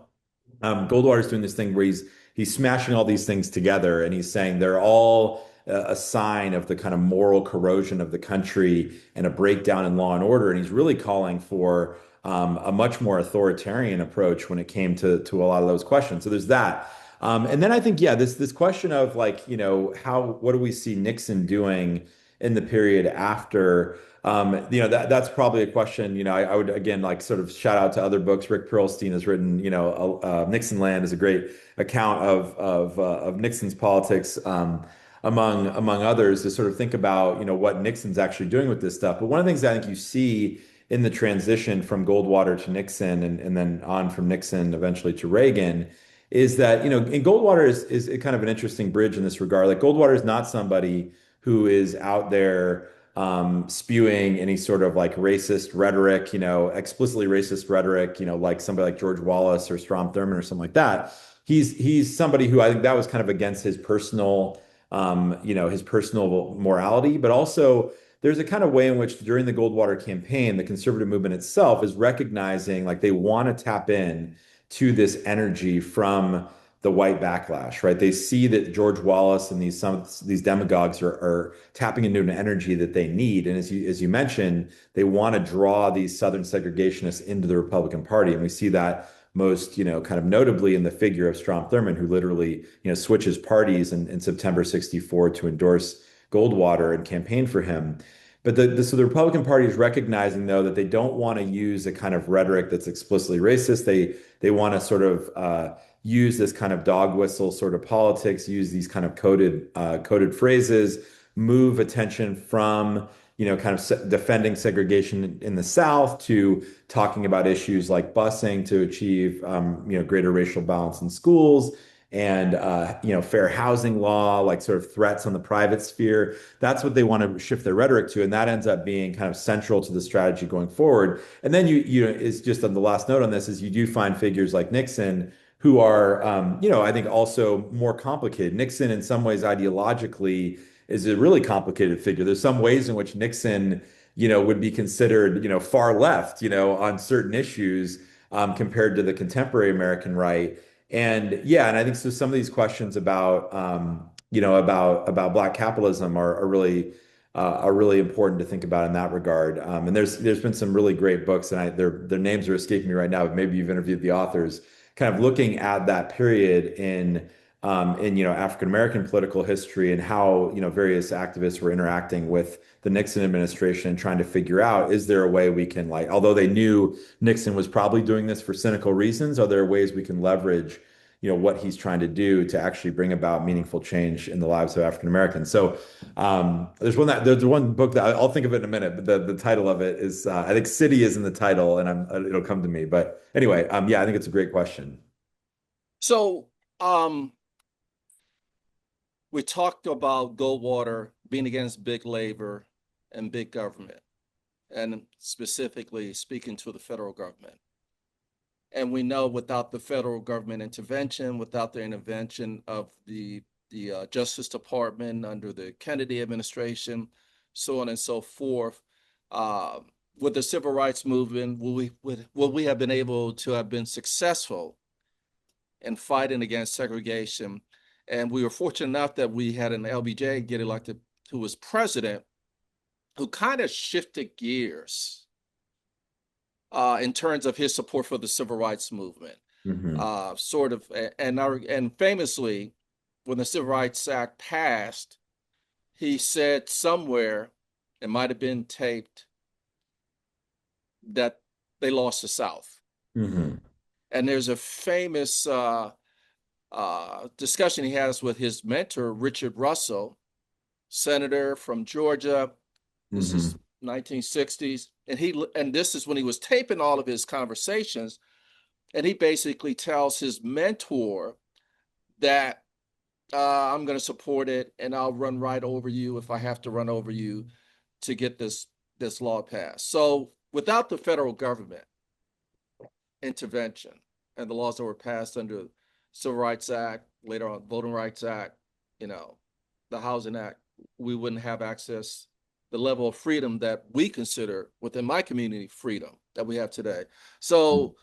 Goldwater's doing this thing where he's smashing all these things together, and he's saying they're all a sign of the kind of moral corrosion of the country and a breakdown in law and order. And he's really calling for a much more authoritarian approach when it came to a lot of those questions. So there's that. And then I think, yeah, this question of like, what do we see Nixon doing in the period after? That's probably a question, I would again like sort of shout out to other books. Rick Perlstein has written, Nixon Land is a great account of Nixon's politics, among others, to sort of think about, what Nixon's actually doing with this stuff. But one of the things I think you see in the transition from Goldwater to Nixon, and then on from Nixon eventually to Reagan, is that, and Goldwater is kind of an interesting bridge in this regard. Like Goldwater is not somebody who is out there spewing any sort of like racist rhetoric, explicitly racist rhetoric, like somebody like George Wallace or Strom Thurmond or something like that. He's somebody who I think that was kind of against his personal morality, but also there's a kind of way in which during the Goldwater campaign, the conservative movement itself is recognizing like they want to tap in to this energy from the white backlash, right? They see that George Wallace and these demagogues are tapping into an energy that they need. And as you mentioned, they want to draw these Southern segregationists into the Republican Party. And we see that most, kind of notably in the figure of Strom Thurmond, who literally, switches parties in September 64 to endorse Goldwater and campaign for him. But so the Republican Party is recognizing, though, that they don't want to use a kind of rhetoric that's explicitly racist. They want to sort of use this kind of dog whistle sort of politics, use these kind of coded phrases, move attention from kind of defending segregation in the South to talking about issues like busing to achieve greater racial balance in schools and fair housing law, like sort of threats on the private sphere. That's what they want to shift their rhetoric to, and that ends up being kind of central to the strategy going forward. And then is just on the last note on this is you do find figures like Nixon who are I think also more complicated. Nixon, in some ways, ideologically, is a really complicated figure. There's some ways in which Nixon, would be considered, far left, on certain issues compared to the contemporary American right. And yeah, and I think so some of these questions about about Black capitalism are really important to think about in that regard. And there's been some really great books, and their names are escaping me right now, but maybe you've interviewed the authors, kind of looking at that period in African American political history and how various activists were interacting with the Nixon administration and trying to figure out, is there a way we can, like, although they knew Nixon was probably doing this for cynical reasons, are there ways we can leverage what he's trying to do to actually bring about meaningful change in the lives of African Americans. So there's one book that I'll think of it in a minute, but the title of it is I think City is in the title, and it'll come to me. But anyway, yeah, I think it's a great question. So we talked about Goldwater being against big labor and big government, and specifically speaking to the federal government. And we know without the federal government intervention, without the intervention of the Justice Department under the Kennedy administration, so on and so forth, with the civil rights movement, will we have been able to have been successful in fighting against segregation? And we were fortunate enough that we had an LBJ get elected who was president, who kind of shifted gears in terms of his support for the civil rights movement. And famously, when the Civil Rights Act passed, he said somewhere, it might have been taped, that they lost the South. And there's a famous discussion he has with his mentor, Richard Russell, senator from Georgia. This is 1960s. And this is when he was taping all of his conversations. And he basically tells his mentor that I'm going to support it, and I'll run right over you if I have to run over you to get this law passed. So without the federal government intervention and the laws that were passed under Civil Rights Act, later on Voting Rights Act, the Housing Act, we wouldn't have access the level of freedom that we consider within my community freedom that we have today. So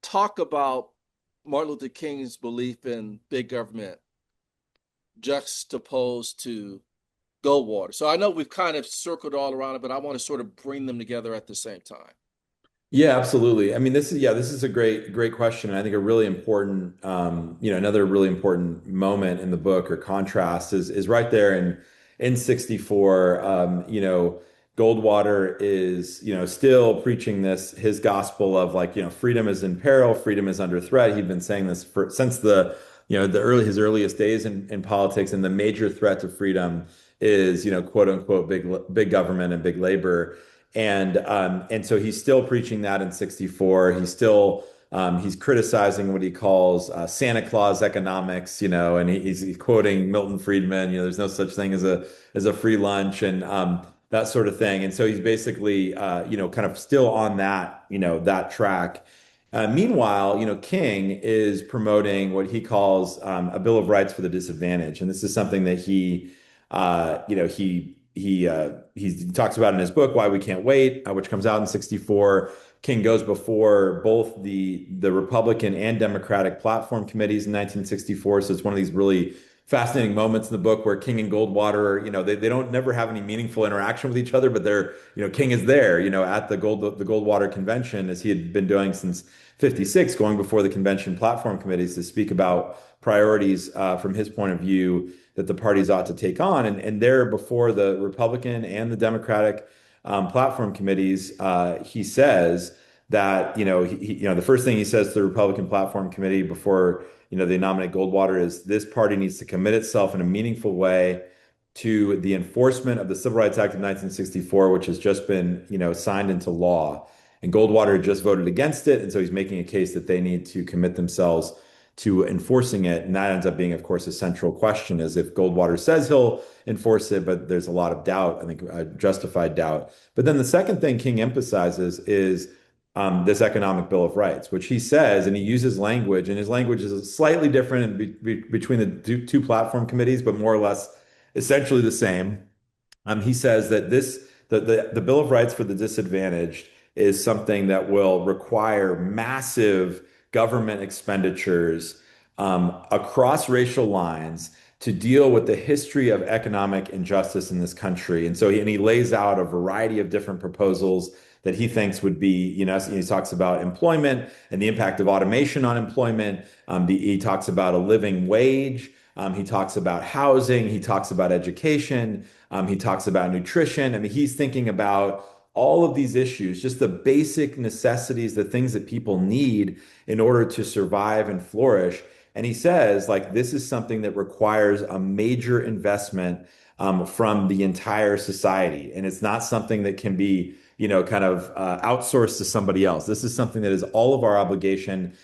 talk about Martin Luther King's belief in big government juxtaposed to Goldwater. So I know we've kind of circled all around it, but I want to sort of bring them together at the same time. Yeah, absolutely. I mean, this is a great question. And I think a really important, another really important moment in the book or contrast is right there in 64. Goldwater is, still preaching his gospel of freedom is in peril, freedom is under threat. He'd been saying this since his earliest days in politics, and the major threat to freedom is, quote unquote, big government and big labor. And so he's still preaching that in 64. He's criticizing what he calls Santa Claus economics, and he's quoting Milton Friedman, there's no such thing as a free lunch and that sort of thing. And so he's basically kind of still on that track. Meanwhile, King is promoting what he calls a Bill of Rights for the disadvantaged, and this is something that he talks about in his book, Why We Can't Wait, which comes out in 64. King goes before both the Republican and Democratic platform committees in 1964. So it's one of these really fascinating moments in the book where King and Goldwater, they don't never have any meaningful interaction with each other, but King is there, at the Goldwater convention, as he had been doing since 56, going before the convention platform committees to speak about priorities from his point of view that the parties ought to take on. And there before the Republican and the Democratic platform committees, he says that, the first thing he says to the Republican platform committee before, they nominate Goldwater is this party needs to commit itself in a meaningful way to the enforcement of the Civil Rights Act of 1964, which has just been, signed into law. And Goldwater had just voted against it. And so he's making a case that they need to commit themselves to enforcing it. And that ends up being, of course, a central question is if Goldwater says he'll enforce it, but there's a lot of doubt, I think justified doubt. But then the second thing King emphasizes is this economic Bill of Rights, which he says, and he uses language, and his language is slightly different between the two platform committees, but more or less essentially the same. He says that the Bill of Rights for the disadvantaged is something that will require massive government expenditures across racial lines to deal with the history of economic injustice in this country. And so he lays out a variety of different proposals that he thinks would be, he talks about employment and the impact of automation on employment. He talks about a living wage. He talks about housing. He talks about education. He talks about nutrition. I mean, he's thinking about all of these issues, just the basic necessities, the things that people need in order to survive and flourish. And he says, like, this is something that requires a major investment from the entire society. And it's not something that can be, kind of outsourced to somebody else. This is something that is all of our obligation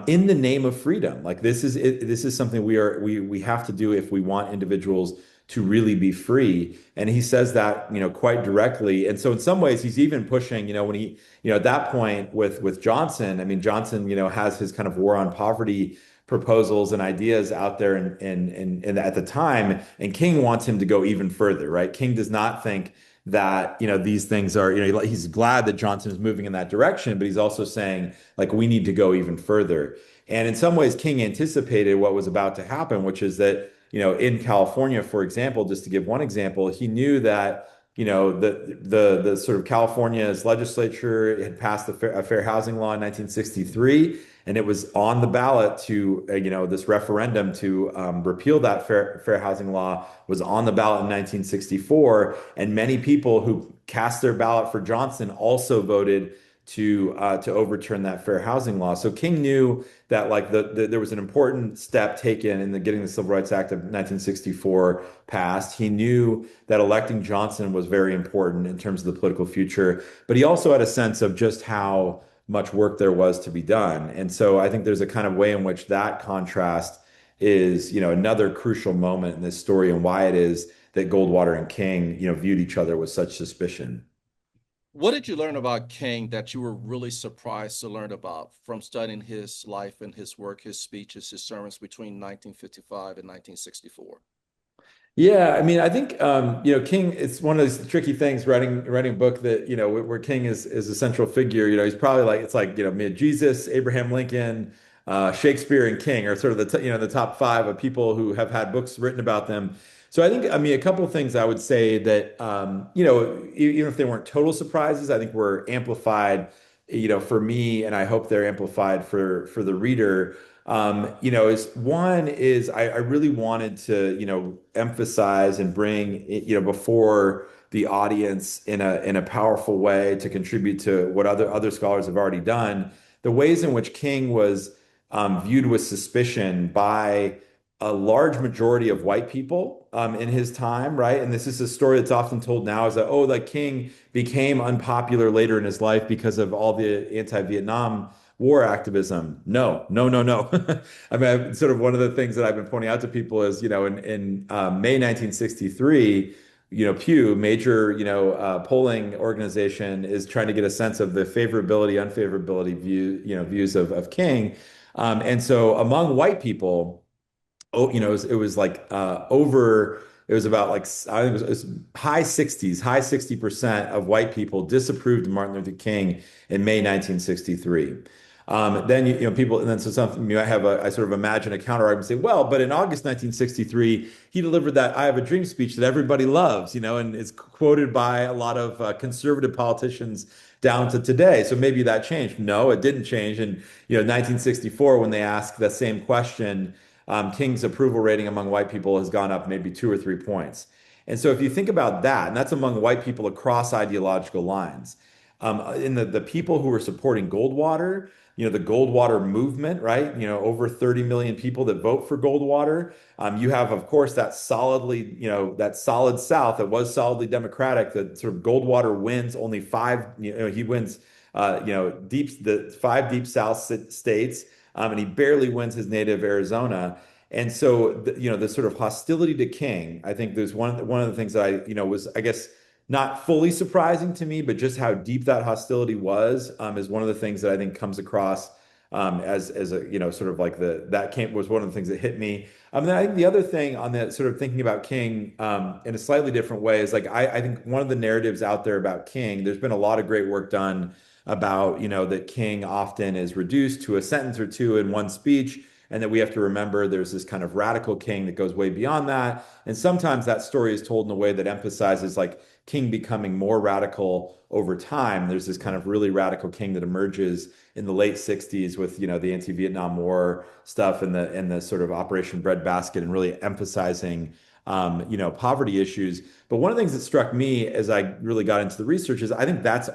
in the name of freedom. Like this is something we have to do if we want individuals to really be free. And he says that, quite directly. And so in some ways he's even pushing, when he, at that point with Johnson, I mean, Johnson, has his kind of war on poverty proposals and ideas out there and at the time, and King wants him to go even further, right? King does not think that, these things are, he's glad that Johnson is moving in that direction, but he's also saying like, we need to go even further. And in some ways, King anticipated what was about to happen, which is that, in California, for example, just to give one example, he knew that, the sort of California's legislature had passed a fair housing law in 1963, and it was on the ballot to, this referendum to repeal that fair housing law was on the ballot in 1964, and many people who cast their ballot for Johnson also voted to overturn that fair housing law. So King knew that like there was an important step taken in getting the Civil Rights Act of 1964 passed. He knew that electing Johnson was very important in terms of the political future, but he also had a sense of just how much work there was to be done. And so I think there's a kind of way in which that contrast is, another crucial moment in this story and why it is that Goldwater and King, viewed each other with such suspicion. What did you learn about King that you were really surprised to learn about from studying his life and his work, his speeches, his sermons between 1955 and 1964? Yeah, I mean, I think King. It's one of those tricky things writing a book that where King is a central figure. He's probably like it's like Jesus, Abraham Lincoln, Shakespeare, and King are sort of the top five of people who have had books written about them. So I think a couple of things I would say that even if they weren't total surprises, I think were amplified for me, and I hope they're amplified for the reader. Is one is I really wanted to, emphasize and bring, before the audience in a powerful way to contribute to what other scholars have already done, the ways in which King was viewed with suspicion by a large majority of white people in his time, right? And this is a story that's often told now is that, oh, like King became unpopular later in his life because of all the anti-Vietnam war activism. No, no, no, no. I mean, sort of one of the things that I've been pointing out to people is, in May 1963, Pew, major, polling organization is trying to get a sense of the favorability, unfavorability views of King. And so among white people, oh, it was like over it was about like I think it was high 60s, high 60% of white people disapproved of Martin Luther King in May 1963. Then people, and then so something you might have I sort of imagine a counter argument say, well, but in August 1963, he delivered that "I Have a Dream" speech that everybody loves, and is quoted by a lot of conservative politicians down to today. So maybe that changed. No, it didn't change. And 1964, when they asked the same question, King's approval rating among white people has gone up maybe 2 or 3 points. And so if you think about that, and that's among white people across ideological lines, in the people who are supporting Goldwater, the Goldwater movement, right? Over 30 million people that vote for Goldwater. You have, of course, that solid South that was solidly Democratic. That sort of Goldwater wins only five. He wins, the five deep South states, and he barely wins his native Arizona. And so, the sort of hostility to King, I think there's one of the things that was, I guess, not fully surprising to me, but just how deep that hostility was, is one of the things that I think comes across, as a, sort of like that came was one of the things that hit me. Then I think the other thing on that sort of thinking about King, in a slightly different way is like, I think one of the narratives out there about King, there's been a lot of great work done about, that King often is reduced to a sentence or two in one speech. And that we have to remember there's this kind of radical king that goes way beyond that. And sometimes that story is told in a way that emphasizes like King becoming more radical over time. There's this kind of really radical King that emerges in the late 60s with, the anti-Vietnam War stuff and the sort of Operation Breadbasket and really emphasizing poverty issues. But one of the things that struck me as I really got into the research is I think that's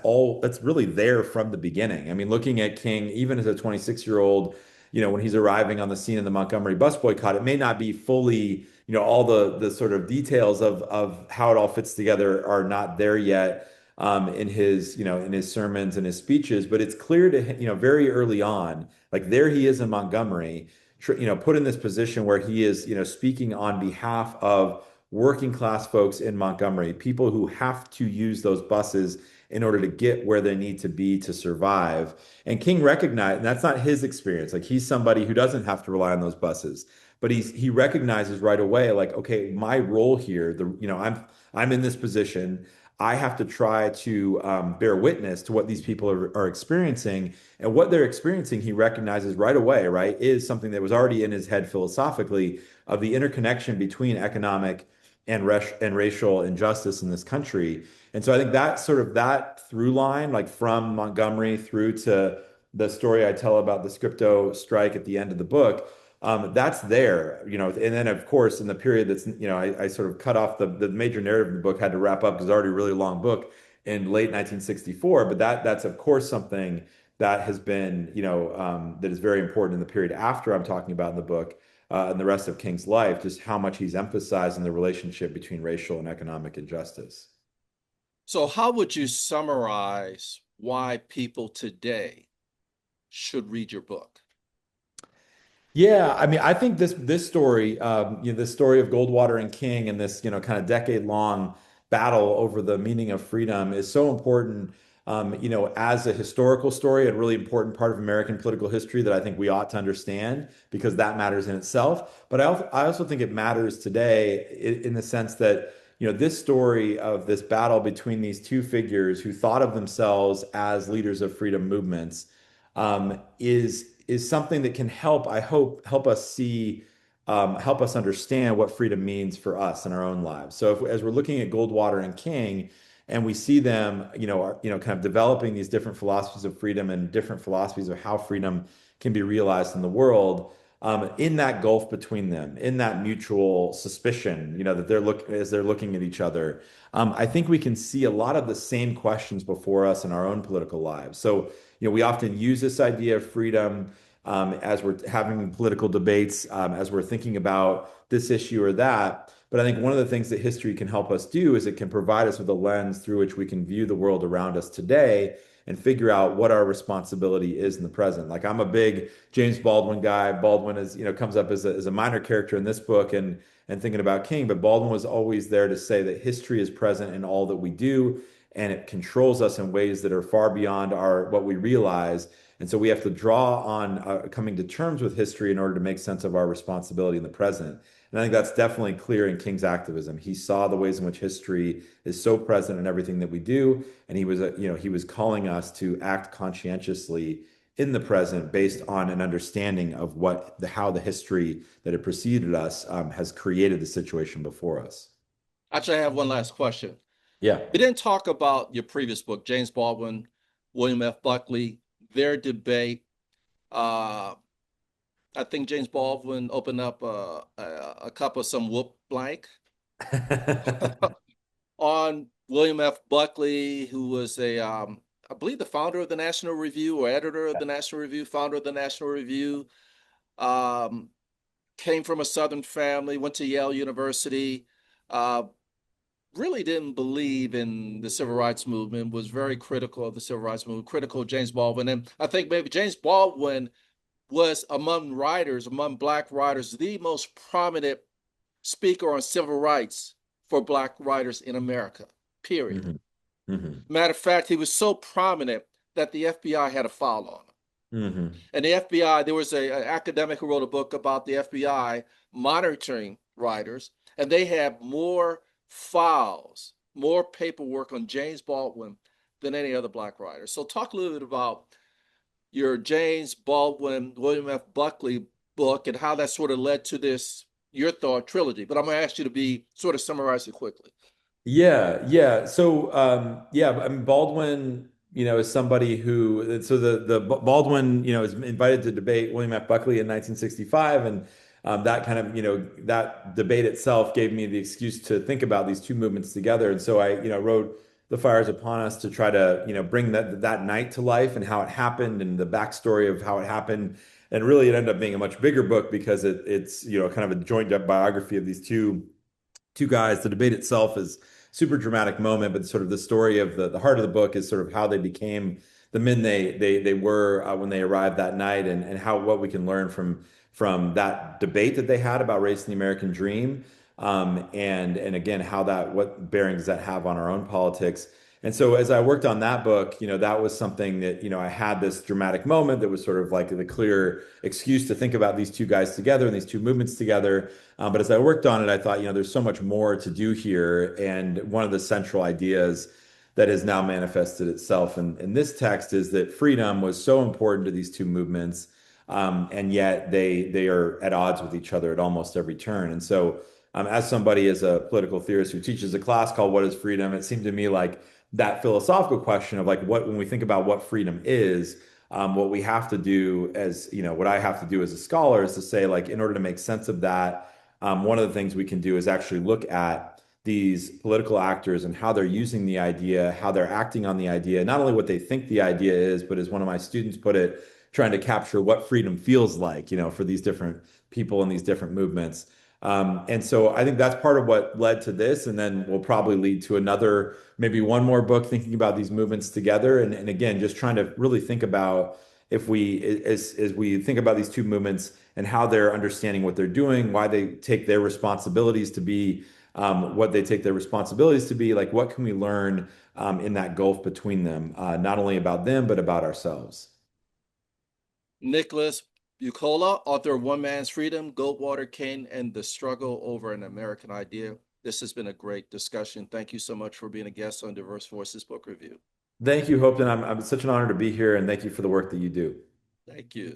really there from the beginning. I mean, looking at King, even as a 26-year-old, when he's arriving on the scene in the Montgomery bus boycott, it may not be fully, all the sort of details of how it all fits together are not there yet, in his sermons and his speeches, but it's clear to him, very early on, like there he is in Montgomery, put in this position where he is, speaking on behalf of working class folks in Montgomery, people who have to use those buses in order to get where they need to be to survive. And King recognized, and that's not his experience. Like he's somebody who doesn't have to rely on those buses, but he recognizes right away, like, okay, my role here, I'm in this position. I have to try to bear witness to what these people are experiencing. And what they're experiencing, he recognizes right away, right, is something that was already in his head philosophically of the interconnection between economic and racial injustice in this country. And so I think that sort of that through line, like from Montgomery through to the story I tell about the Scripto strike at the end of the book, that's there, and then of course in the period that's, I sort of cut off the major narrative of the book, had to wrap up because it's already a really long book in late 1964. But that's of course something that has been, that is very important in the period after I'm talking about in the book, and the rest of King's life, just how much he's emphasizing the relationship between racial and economic injustice. So, how would you summarize why people today should read your book? Yeah, I mean, I think this story, this story of Goldwater and King and this, kind of decade-long battle over the meaning of freedom is so important, as a historical story, a really important part of American political history that I think we ought to understand because that matters in itself. But I also think it matters today in the sense that, this story of this battle between these two figures who thought of themselves as leaders of freedom movements, is something that can help, I hope, help us understand what freedom means for us in our own lives. So as we're looking at Goldwater and King, and we see them, kind of developing these different philosophies of freedom and different philosophies of how freedom can be realized in the world, in that gulf between them, in that mutual suspicion, that as they're looking at each other, I think we can see a lot of the same questions before us in our own political lives. So, we often use this idea of freedom, as we're having political debates, as we're thinking about this issue or that. But I think one of the things that history can help us do is it can provide us with a lens through which we can view the world around us today and figure out what our responsibility is in the present. Like I'm a big James Baldwin guy. Baldwin is, comes up as a minor character in this book and thinking about King, but Baldwin was always there to say that history is present in all that we do, and it controls us in ways that are far beyond what we realize. And so we have to draw on coming to terms with history in order to make sense of our responsibility in the present. And I think that's definitely clear in King's activism. He saw the ways in which history is so present in everything that we do, and he was calling us to act conscientiously in the present based on an understanding of how the history that had preceded us has created the situation before us. Actually, I have one last question. Yeah. We didn't talk about your previous book, James Baldwin, William F. Buckley, their debate. Uh, I think James Baldwin opened up a cup of some whoop blank on William F. Buckley, who was I believe, the founder of the National Review or editor of the National Review, founder of the National Review. Um, Came from a Southern family, went to Yale University. Uh, really didn't believe in the civil rights movement, was very critical of the civil rights movement, critical of James Baldwin. And I think maybe James Baldwin was among writers, among Black writers, the most prominent speaker on civil rights for Black writers in America, period. Hmm. Hmm. Matter of fact, he was so prominent that the FBI had a file on him. Hmm. And the FBI, there was an academic who wrote a book about the FBI monitoring writers, and they have more files, more paperwork on James Baldwin than any other Black writer. So, talk a little bit about your James Baldwin, William F. Buckley book and how that sort of led to this Your Thought trilogy. But I'm going to ask you to be sort of summarize it quickly. Yeah, yeah. So, yeah, I mean, Baldwin, is somebody who, so Baldwin, is invited to debate William F. Buckley in 1965, and that kind of, that debate itself gave me the excuse to think about these two movements together. And so I, wrote The Fires Upon Us to try to, bring that night to life and how it happened and the backstory of how it happened. And really, it ended up being a much bigger book because it's, kind of a joined up biography of these two guys. The debate itself is super dramatic moment, but sort of the story of the heart of the book is sort of how they became the men they were when they arrived that night, and how what we can learn from that debate that they had about race and the American dream, and again how that what bearings does that have on our own politics. And so as I worked on that book, that was something that, I had this dramatic moment that was sort of like the clear excuse to think about these two guys together and these two movements together. But as I worked on it, I thought, there's so much more to do here. And one of the central ideas that has now manifested itself in this text is that freedom was so important to these two movements. And yet they are at odds with each other at almost every turn. And so, as somebody, as a political theorist who teaches a class called What is Freedom, it seemed to me like that philosophical question of like when we think about what freedom is, what we have to do as, what I have to do as a scholar is to say, like, in order to make sense of that, one of the things we can do is actually look at these political actors and how they're using the idea, how they're acting on the idea, not only what they think the idea is, but as one of my students put it, trying to capture what freedom feels like, for these different people and these different movements. And so I think that's part of what led to this, and then will probably lead to another, maybe one more book thinking about these movements together. And again, just trying to really think about if we, as we think about these two movements and how they're understanding what they're doing, why they take their responsibilities to be what they take their responsibilities to be, like what can we learn in that gulf between them, not only about them, but about ourselves. Nicholas Buccola, author of One Man's Freedom, Goldwater, Kane, and the Struggle Over an American Idea. This has been a great discussion. Thank you so much for being a guest on Diverse Voices Book Review. Thank you, Hope, and I'm such an honor to be here, and thank you for the work that you do. Thank you.